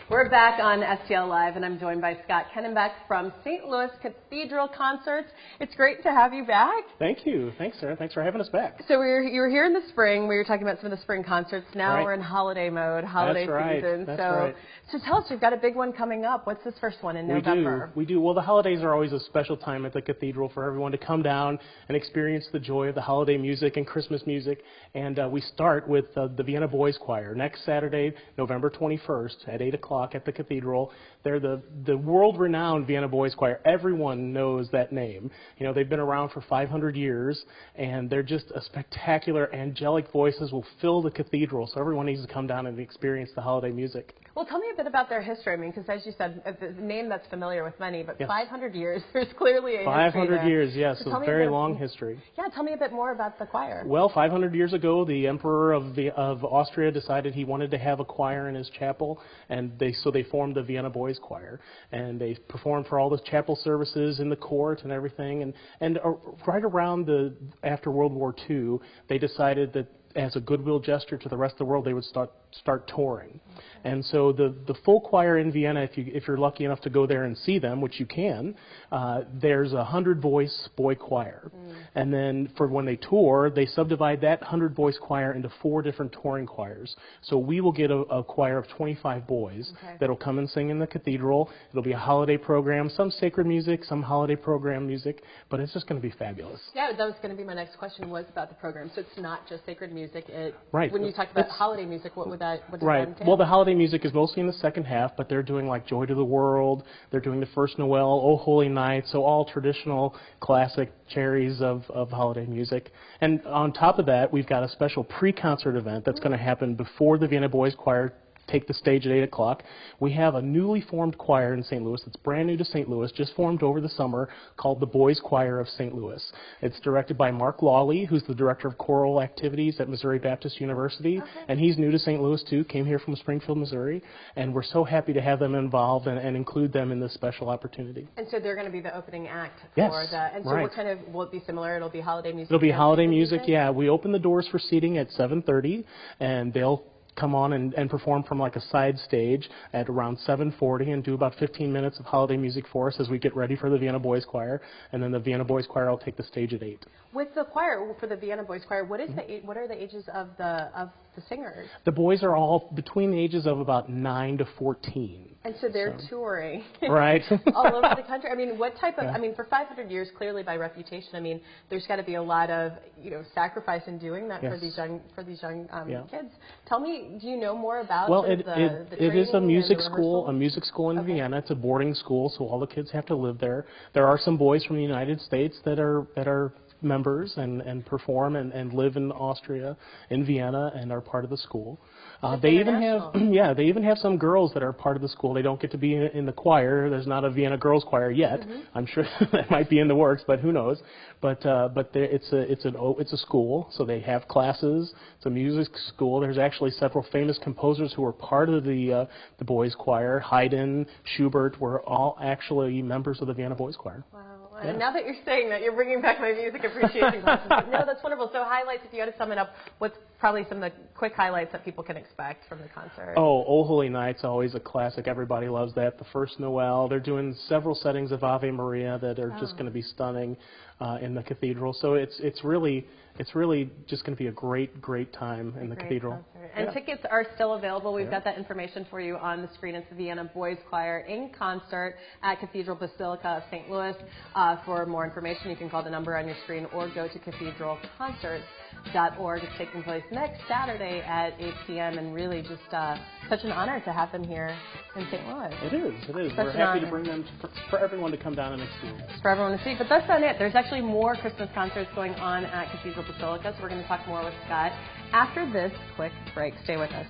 We're back on STL Live, and I'm joined by Scott Kennebeck from St. Louis Cathedral Concerts. It's great to have you back. Thank you. Thanks, Sarah. Thanks for having us back. So you were here in the spring. We were talking about some of the spring concerts. Now we're in holiday mode, holiday season. That's right. So tell us, we've got a big one coming up. What's this first one in November? We do. Well, the holidays are always a special time at the cathedral for everyone to come down and experience the joy of the holiday music and Christmas music. And we start with the Vienna Boys Choir next Saturday, November 21st at 8 o'clock at the cathedral. They're the world-renowned Vienna Boys Choir. Everyone knows that name. You know, they've been around for 500 years, and they're just a spectacular, angelic voices will fill the cathedral. So everyone needs to come down and experience the holiday music. Well, tell me a bit about their history. I mean, because as you said, a name that's familiar with many, but yes. 500 years, there's clearly a history 500 years, yes, so a very long history. Yeah, tell me a bit more about the choir. Well, 500 years ago, the Emperor of Austria decided he wanted to have a choir in his chapel, and so they formed the Vienna Boys Choir, and they performed for all the chapel services in the court and everything, and right around after World War II, they decided that as a goodwill gesture to the rest of the world, they would start touring. And so the full choir in Vienna, if you're lucky enough to go there and see them, which you can, there's a 100-voice boy choir. And then for when they tour, they subdivide that 100-voice choir into 4 different touring choirs. So we will get a choir of 25 boys that'll come and sing in the cathedral. It'll be a holiday program, some sacred music, some holiday program music, but it's just going to be fabulous. Yeah, that was going to be my next question, was about the program. So it's not just sacred music. Right. When you talk about holiday music, what does that entail? Well, the holiday music is mostly in the second half, but they're doing like Joy to the World, they're doing the First Noel, Oh Holy Night, so all traditional classic cherries of holiday music. And on top of that, we've got a special pre-concert event that's going to happen before the Vienna Boys Choir take the stage at 8 o'clock. We have a newly formed choir in St. Louis that's brand new to St. Louis, just formed over the summer, called the Boys Choir of St. Louis. It's directed by Mark Lawley, who's the director of choral activities at Missouri Baptist University, and he's new to St. Louis too, came here from Springfield, Missouri, and we're so happy to have them involved and include them in this special opportunity. And so they're going to be the opening act yes, for that. And so what kind of, will it be similar? It'll be holiday music? It'll be holiday music, yeah. We open the doors for seating at 7:30, and they'll come on and perform from like a side stage at around 7:40 and do about 15 minutes of holiday music for us as we get ready for the Vienna Boys Choir, and then the Vienna Boys Choir will take the stage at 8. With the choir, for the Vienna Boys Choir, what is what are the ages of the singers? The boys are all between the ages of about 9 to 14. And so they're touring right all over the country. I mean, what type of, I mean, for 500 years, clearly by reputation, I mean, there's got to be a lot of, sacrifice in doing that for these young kids. Tell me, do you know more about the it is a music school in okay. Vienna. It's a boarding school, so all the kids have to live there. There are some boys from the United States that are members and perform and live in Austria, in Vienna, and are part of the school. They even have some girls that are part of the school. They don't get to be in the choir. There's not a Vienna girls choir yet. I'm sure that might be in the works, but who knows? But it's a school, so they have classes. It's a music school. There's actually several famous composers who are part of the boys choir. Haydn, Schubert were all actually members of the Vienna Boys Choir. Wow. And now that you're saying that, you're bringing back my music appreciation classes. No, that's wonderful. So highlights, if you had to sum it up, what's probably some of the quick highlights that people can expect from the concert? Oh Holy Night's always a classic. Everybody loves that. The First Noel. They're doing several settings of Ave Maria that are just going to be stunning in the cathedral. So it's really just going to be a great time in the cathedral. Concert. And tickets are still available. We've got that information for you on the screen. It's the Vienna Boys Choir in concert at Cathedral Basilica of St. Louis. For more information, you can call the number on your screen or go to cathedralconcerts.org. It's taking place next Saturday at 8 p.m. and really just such an honor to have them here in St. Louis. It is. We're happy to bring them for everyone to come down and experience. For everyone to see. But that's not it. There's actually more Christmas concerts going on at Cathedral Basilica, so we're going to talk more with Scott after this quick break. Stay with us.